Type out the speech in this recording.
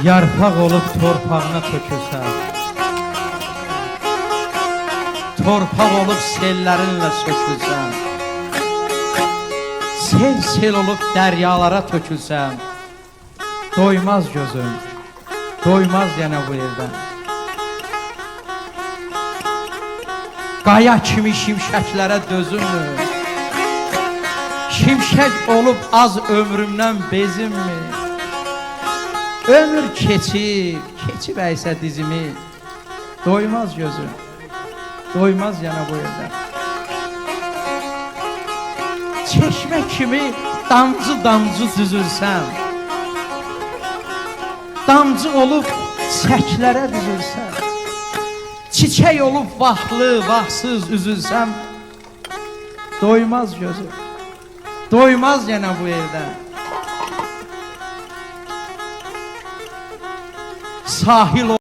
Yarpaq olub torpağına tökülsən, torpaq olub sellərinlə sökülsən, sel olub dəryalara tökülsən, doymaz gözüm, doymaz yenə bu evdən. Qaya kimi şimşəklərə dözünmür, şimşək olub az ömrümdən bezinmir. Ömür keçib əysə dizimi, doymaz gözüm, doymaz yana bu evdən. Çeşmə kimi damcı düzülsəm, damcı olub çəklərə düzülsəm, çiçək olub vaxtsız üzülsəm, doymaz gözüm, doymaz yana bu evdən. Sahil